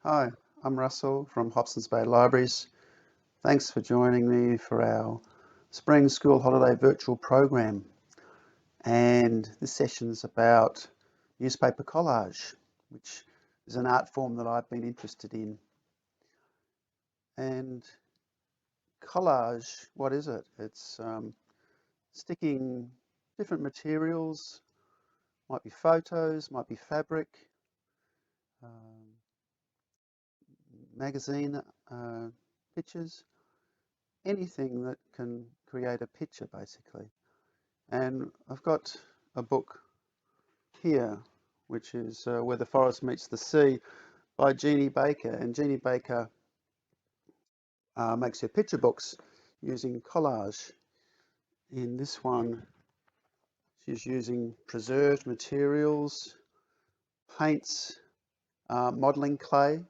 Hi, I'm Russell from Hobsons Bay Libraries. Thanks for joining me for our Spring School Holiday virtual program. And this session's about newspaper collage, which is an art form that I've been interested in. And collage, what is it? It's sticking different materials, might be photos, might be fabric, um, magazine pictures, anything that can create a picture basically. And I've got a book here, which is Where the Forest Meets the Sea by Jeannie Baker. And Jeannie Baker makes her picture books using collage. In this one, she's using preserved materials, paints, modelling clay.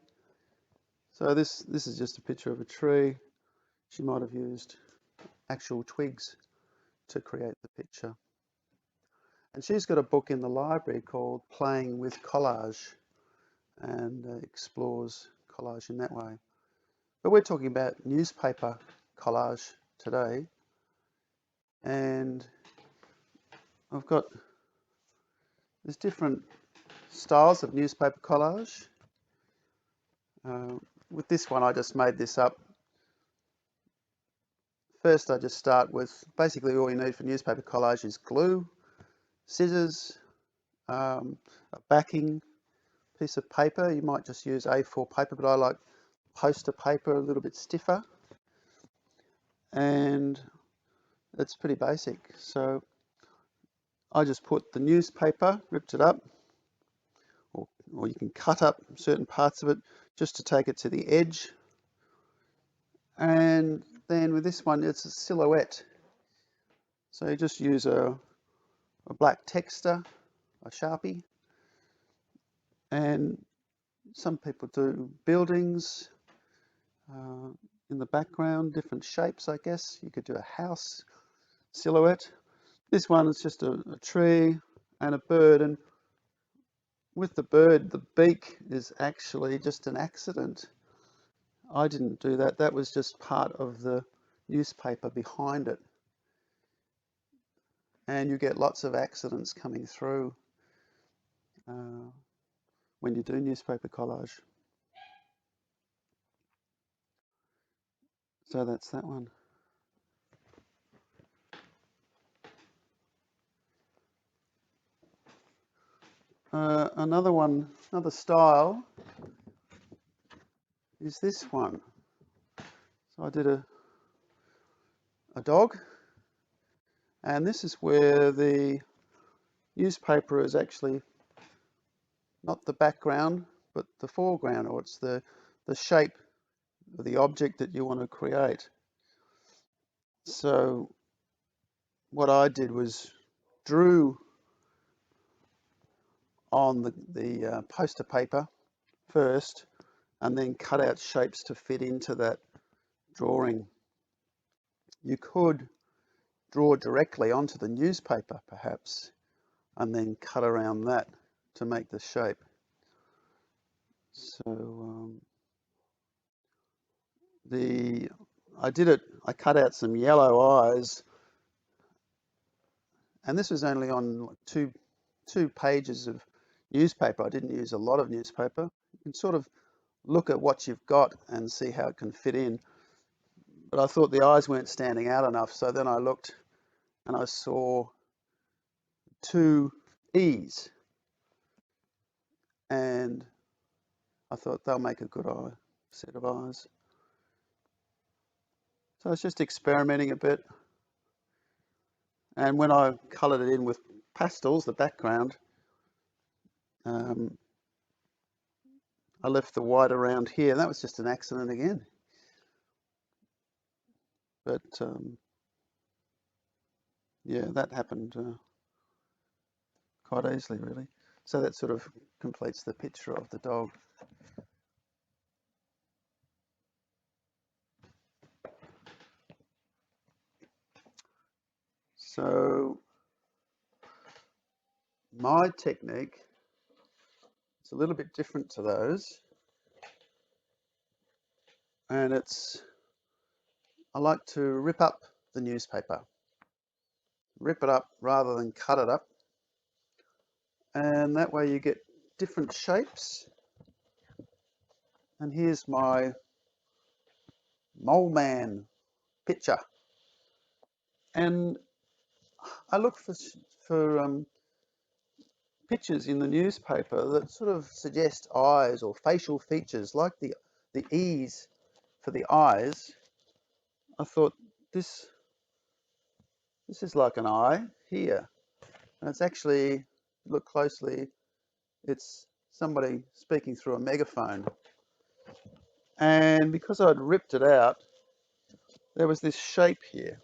So this is just a picture of a tree. She might have used actual twigs to create the picture. And she's got a book in the library called Playing with Collage, and explores collage in that way. But we're talking about newspaper collage today, and there's different styles of newspaper collage. With this one, I just made this up. First, I just start with basically all you need for newspaper collage is glue, scissors, a backing piece of paper. You might just use A4 paper, but I like poster paper, a little bit stiffer, and it's pretty basic. So I just put the newspaper, ripped it up, or you can cut up certain parts of it just to take it to the edge. And then with this one, it's a silhouette. So you just use a black texter, a Sharpie, and some people do buildings in the background, different shapes, I guess. You could do a house silhouette. This one is just a tree and a bird, and with the bird, the beak is actually just an accident. I didn't do that. That was just part of the newspaper behind it. And you get lots of accidents coming through when you do newspaper collage. So that's that one. Another style is this one. So I did a dog, and this is where the newspaper is actually not the background, but the foreground, or it's the shape of the object that you want to create. So what I did was drew on the poster paper first, and then cut out shapes to fit into that drawing. You could draw directly onto the newspaper perhaps, and then cut around that to make the shape. So I cut out some yellow eyes, and this was only on two pages of newspaper. I didn't use a lot of newspaper. You can sort of look at what you've got and see how it can fit in. But I thought the eyes weren't standing out enough, so then I looked and I saw two E's, and I thought they'll make a good set of eyes. So I was just experimenting a bit, and when I coloured it in with pastels, the background, I left the white around here. That was just an accident again. But yeah, that happened quite easily, really. So that sort of completes the picture of the dog. So my technique is a little bit different to those. and I like to rip up the newspaper. Rip it up rather than cut it up, and that way you get different shapes. And here's my Moleman picture, and I look for pictures in the newspaper that sort of suggest eyes or facial features, like the E's for the eyes. I thought this is like an eye here, and it's actually, look closely, it's somebody speaking through a megaphone. And because I'd ripped it out, there was this shape here,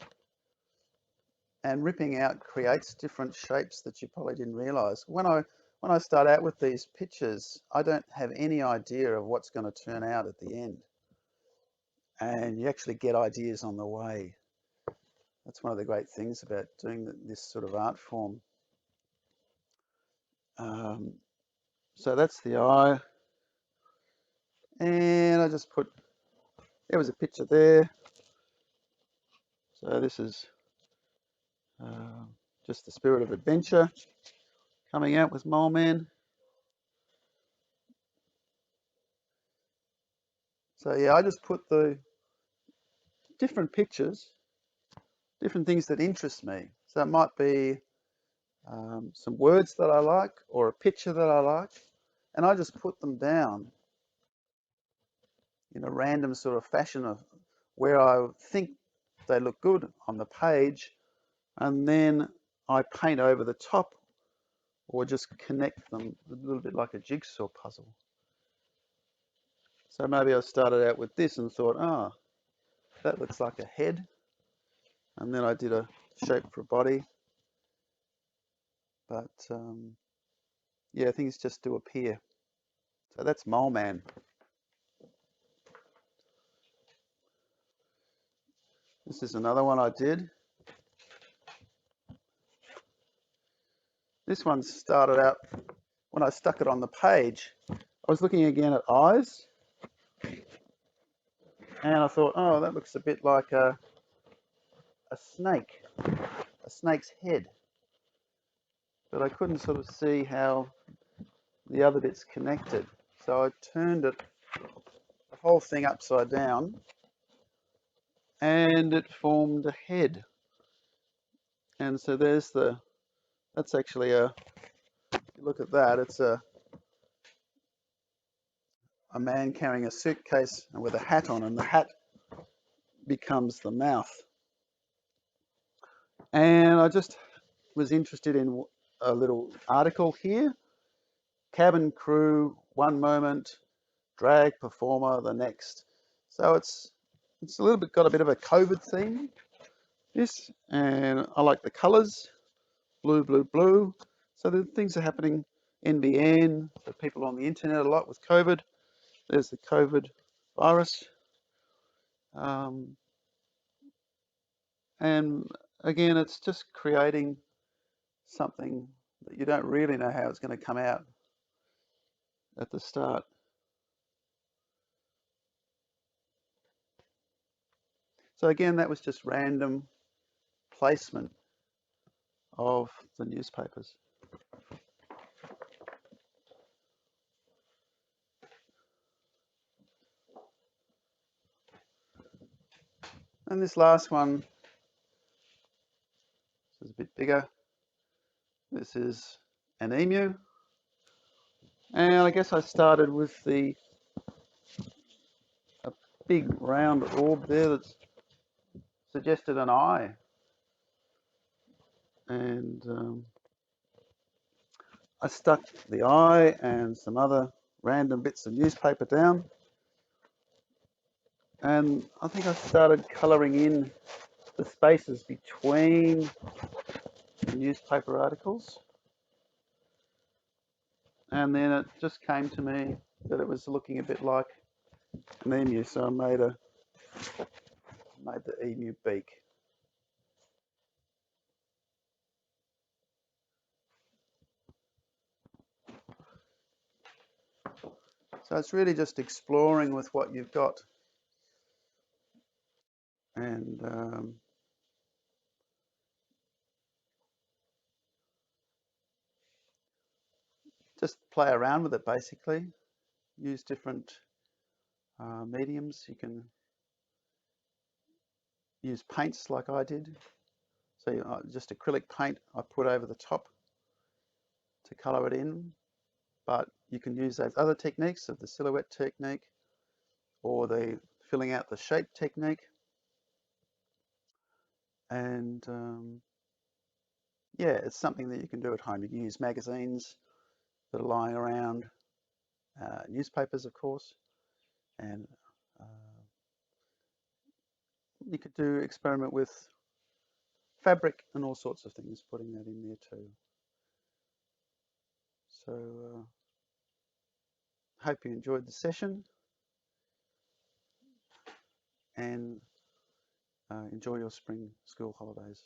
and ripping out creates different shapes that you probably didn't realize. When I start out with these pictures, I don't have any idea of what's going to turn out at the end, and you actually get ideas on the way. That's one of the great things about doing this sort of art form. So that's the eye, and I just put, there was a picture there. So this is just the spirit of adventure coming out with Moleman. So yeah, I just put the different pictures, different things that interest me. So it might be some words that I like or a picture that I like, and I just put them down in a random sort of fashion of where I think they look good on the page, and then I paint over the top or just connect them a little bit like a jigsaw puzzle. So maybe I started out with this and thought, oh, that looks like a head, and then I did a shape for a body. But yeah, things just do appear. So that's Moleman. This is another one I did. This one started out when I stuck it on the page. I was looking again at eyes, and I thought, oh, that looks a bit like a snake, a snake's head. But I couldn't sort of see how the other bits connected. So I turned it, the whole thing upside down, and it formed a head. And so there's that's actually look at that, it's a man carrying a suitcase and with a hat on, and the hat becomes the mouth. And I just was interested in a little article here. Cabin crew, one moment, drag performer the next. So it's a little bit got a bit of a COVID theme, this, and I like the colours, blue, blue, blue. So the things are happening, NBN, the people on the internet a lot with COVID. There's the COVID virus. And again, it's just creating something that you don't really know how it's going to come out at the start. So again, that was just random placement of the newspapers. And this last one, this is a bit bigger. This is an emu. And I guess I started with a big round orb there that suggested an eye. And I stuck the eye and some other random bits of newspaper down. And I think I started colouring in the spaces between the newspaper articles. And then it just came to me that it was looking a bit like an emu, so I made the emu beak. So it's really just exploring with what you've got. and just play around with it basically. Use different mediums. You can use paints like I did. So just acrylic paint I put over the top to colour it in, but you can use those other techniques of the silhouette technique or the filling out the shape technique, and yeah, it's something that you can do at home. You can use magazines that are lying around, newspapers of course, and you could experiment with fabric and all sorts of things, putting that in there too. So hope you enjoyed the session, and enjoy your spring school holidays.